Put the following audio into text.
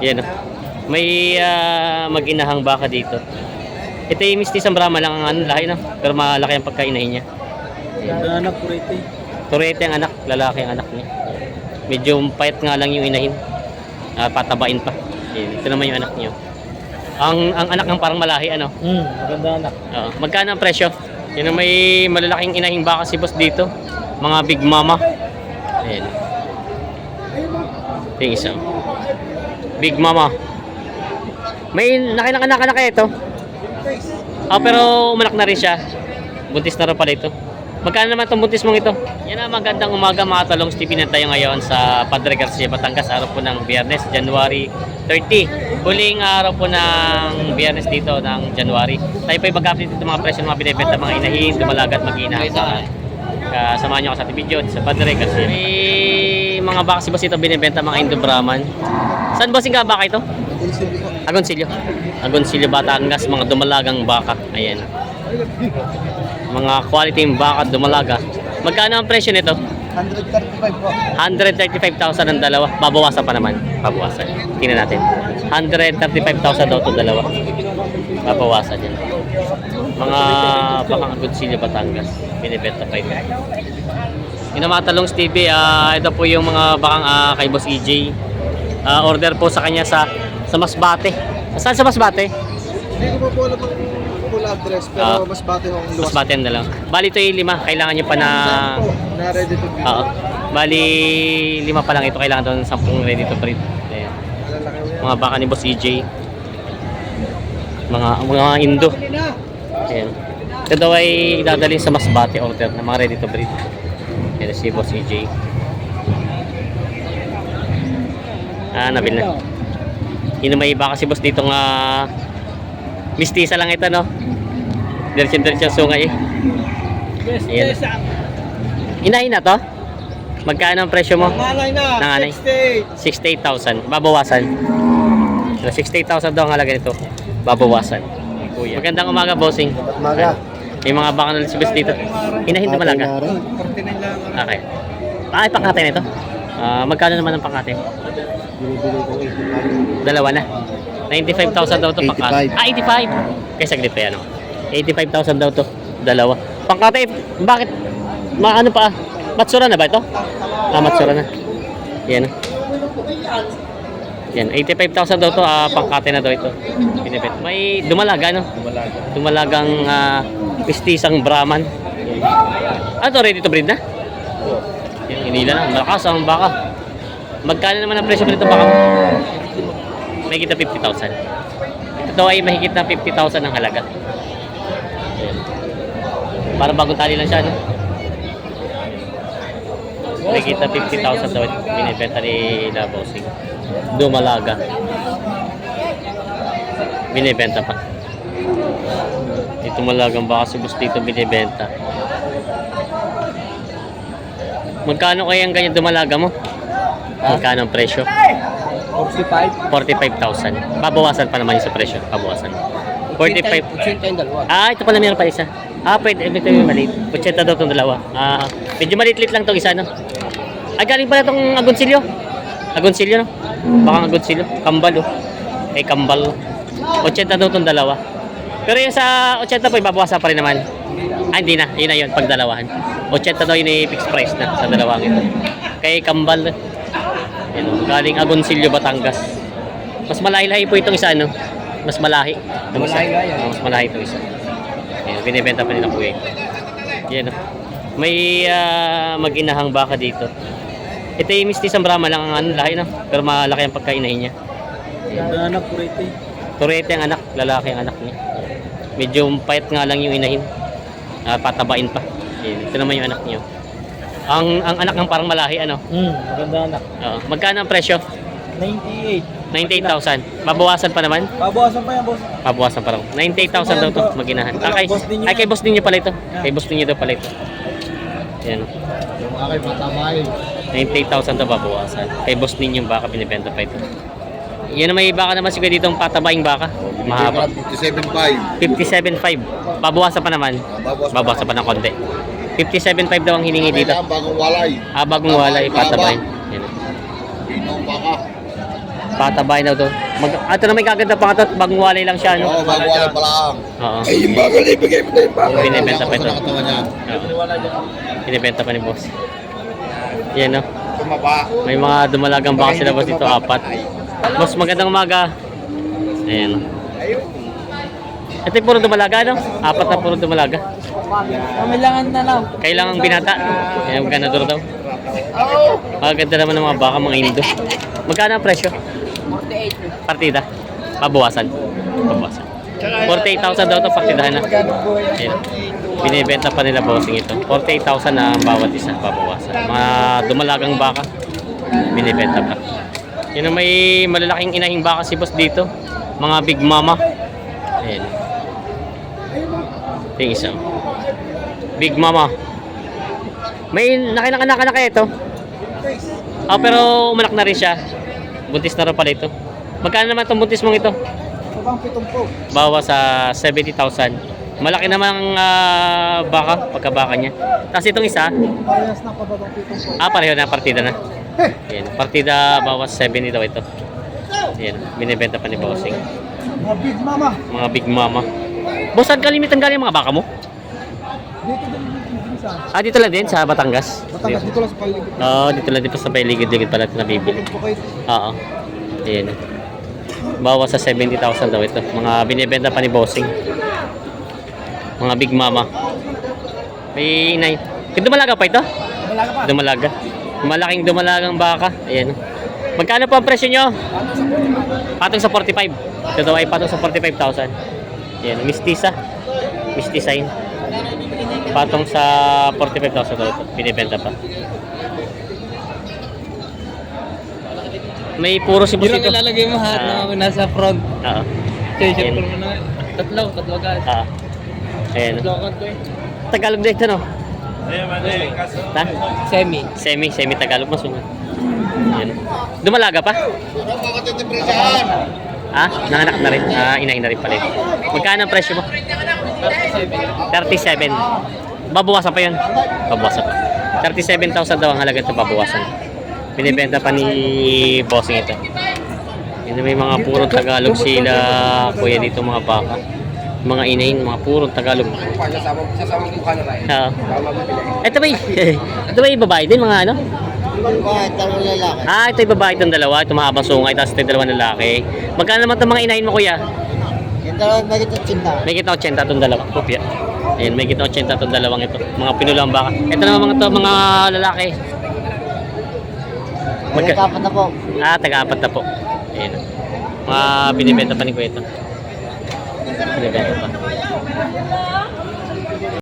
Yan o. May mag-inahang baka dito. Ito yung mistisang Brahma lang ang lahi no? Pero malaki ang pagkainahin niya. Anak, Purete. Turete ang anak, lalaki ang anak niya. Medyo payat nga lang yung inahin. Patabain pa. Yan. Ito naman yung anak niyo. Ang anak ng parang malahi ano. Maganda anak. Magkano ang presyo? Yan ang may malalaking inahing baka si boss dito. Mga big mama. Ayan. Ito yung isang big mama. May nakilang anak kaya ito? Pero umanak na rin siya. Buntis na rin pala ito. Magkano naman itong buntis mong ito? Yan na, magandang umaga mga talong. Stephen na tayo ngayon sa Padre Garcia, Batangas. Araw po ng Biyernes, January 30. Huling araw po ng Biyernes dito ng January. Tayo po mag-update dito mga presyo ng mga binibenta, mga inahin, dumalagat, mag-ina. Samahan nyo ako sa ating video sa Padre Garcia. May mga baka si boss ito binibenta, mga Indo-Brahman. Saan bossing ka baka ito? Agoncillo. Agoncillo, Batangas, mga dumalagang baka. Ayan. Mga quality yung baka dumalaga. Magkano ang presyo nito? 135 po. 135,000 ang dalawa. Babawasan pa naman. Babawasan. Tingnan natin. 135,000 daw ito dalawa. Babawasan yan. Mga bakang Agoncillo, Batangas. Binibenta pa ito. Yung mga talong Stevie, ito po yung mga bakang kay Boss EJ. Order po sa kanya sa Masbate. Saan sa Masbate? Hindi ko po alam ang full address, pero Masbate ang luwas. Masbate ang dalawa. Bali ito yung 5. Kailangan nyo pa na... Na ready to breed. Oo. Bali 5 pa lang ito. Kailangan doon 10 ready to breed. Ayan. Mga baka ni Boss EJ. Mga Indo. Ayan. Ito daw ay idadalhin sa Masbate order na mga ready to breed. Ayan si Boss EJ. Nabil na. Yun may baka si boss dito nga mistisa lang ito no. Diretso sungay eh. Ayan. Inahin na to? Magkano ang presyo mo? Nanganay na. Nanganay. 68,000. Babawasan. 68,000 daw ang halaga nito. Babawasan. Kuya. Magandang umaga bossing. Umaga. May mga baka na si boss dito. Inahin na malaga. 49 lang. Okay. Pangkate na ito. Magkano naman ang pangkate? Binibili ko 85. Dalawa na. 95,000 daw to pangkate. 85. Kaya saglit pa yan. 85,000 daw to. Dalawa. Pangkate, bakit? Ano pa? Matsura na ba ito? Matsura na. Yan. Yan. 85,000 daw to. Pangkate na daw ito. Binibet. May dumalaga, no? Dumalagang pistisang Brahman. Ito, ready to breed na? Hinila na. Malakas ang baka. Magkano naman ang presyo nito baka? Mahigit na 50,000. Ito ay mahigit na 50,000 ang halaga. Ayan. Parang bagong tali lang siya, no? Mahigit na 50,000 daw binibenta ni Labosing. Dumalaga. Binibenta pa. Ito malagang baka subos dito binibenta. Magkano kaya ang ganyan dumalaga mo? Magkano ang presyo? 45. 45,000. Babawasan pa naman yung sa presyo. Babawasan. 45. 80 yung dalawa. Ito pala meron pa isa. Pwede. Ito yung maliit. 80 daw itong dalawa. Medyo maliit lang itong isa, no? Galing pala itong Agoncillo. Agoncillo, no? Baka Agoncillo. Kambal, oh. Kambal. 80 daw itong dalawa. Pero yung sa 80 po, babawasan pa rin naman. Hindi na. Yun na yun. Pag dalawahan. 80 daw yun ay fixed price na sa dalawang ito. Kay Kambal. Yan, galing Agoncillo, Batangas. Mas malahi-lahi po itong isa, no? Mas malahi. Mas malahi itong isa. Yan, binibenta pa nila kuya. Yan, no? May mag-inahang baka dito. Ito yung mistisang Brahma lang ang lahi, no? Pero malaki ang pagkainahin niya. Anak, Purete. Turete ang anak, lalaki ang anak niya. Medyo payat nga lang yung inahin. Patabain pa. Yan, ito naman yung anak niyo. Ang anak ng parang malahi, ano? Maganda anak. Magkano ang presyo? 98. 98,000. Babawasan pa naman? Babawasan pa yan, boss. Babawasan pa raw. 98,000 daw to, maginahan. Kay boss ninyo pala ito. Kay boss ninyo daw pala ito. Yan. Yung aking matamay. 98,000 daw babawasan. Kay boss ninyo baka binibenta pa ito. Yan na may baka naman siguro dito ang patabaing baka. Mahaba. 57.5. 57,500. Babawasan pa naman. Babawasan pa ng konti. 57,500 daw ang hiningi dito. Bagong walay. Bagong walay patabaing. Yan. Pinong baka. Patabay na to. Ito na may kaganda pa ito. Bagong walay lang siya, no? Oo, bago wala pa lang. Oo. Yung bakal, ibigay mo na yung bakal. Binibenta pa ito. Nakatawan niya. Binibenta pa ni boss. Yan, no? Tumaba. May mga dumalagang baka sila boss dito, 4. Boss, magandang umaga. Ayan. Ito yung puro dumalaga, no? 4 na puro dumalaga. Kailangan na lang. Kailangang binata. Ayan, ganador daw. Maganda naman ng mga baka, mga indo. Magkano ang presyo? 48. Partida. Pabawasan. Pabawasan. 48,000 daw ito, partidahan na. Ayan. Binibenta pa nila bossing ito. 48,000 na ang bawat isa, pabawasan. Mga dumalagang baka, binibenta pa. Yan ang may malalaking inahing baka si boss dito. Mga big mama. Ayan. Ito yung isa. Big mama. May nakinakanak na kayo ito? Pero umanak na rin siya. Buntis na rin pala ito. Magkano naman itong buntis mong ito? Sabang 70. Bawa sa 70,000. Malaki naman ang baka, pagkabaka niya. Tapos itong isa, Parehas na pababang 70. pareho na partida na. Ayan, partida bawas 70 daw ito. Ayan, binibenta pa ni Bossing. Mga big mama. Mga big mama. Boss, saan kalimitan galing ang mga baka mo? Dito din sa Dito lang din, sa Batangas. Batangas, dito lang sa paligid. Oo, dito lang din pa sa paligid-ligid pala ito nabibili. Bukid po kayo. Oo. Ayan. Bawas sa 70,000 daw ito. Mga binibenta pa ni Bossing. Mga big mama. May inay. Dumalaga pa ito? Wala ka pa. Dumalaga. Malaking dumalagang baka. Ayan. Magkano po ang presyo nyo? Patong sa 45. Ito daw ay patong sa 45,000. Ayan. Mistisa. Mistisain. Patong sa 45,000 daw ito. Binibenta pa. May puro si boss Yung ito. ilalagay mo ha, na nasa front. Oo. Station mo na. Tatlo guys. Ayan. Tatlo agad ko eh. Tagalog din ito, no? Ta? Semi Tagalog mas mga. Ayan. Dumalaga pa? Nanganak na rin. Inahin na rin pala ito. Magkano ang presyo mo? 37. Babawasan pa yun? Babawasan pa. 37,000 daw ang halaga ito, babawasan. Binibenta pa ni Bossing ito. Yun, may mga purong Tagalog sila, kuya dito mga baka. Mga inahin, mga purong Tagalog. Sasama mo ka na rin. Oo. Ito ba ito ba yung babae din, mga ano? Bakit? Dalawang lalaki. Ito yung babae itong dalawa. Ito mahabang sungay, tapos ito yung dalawang lalaki. Magkano naman itong mga inahin mo, kuya? Yung dalawang may ito cinta. May kita 80 itong dalawa. Kopya. Ayan, may kita 80 itong dalawang ito. Mga pinulang baka. Ito naman mga lalaki. Magkakapat na po. Taga-apat na po. Ayan. Mga binibenta pa ni kuya ito. Binibenta pa.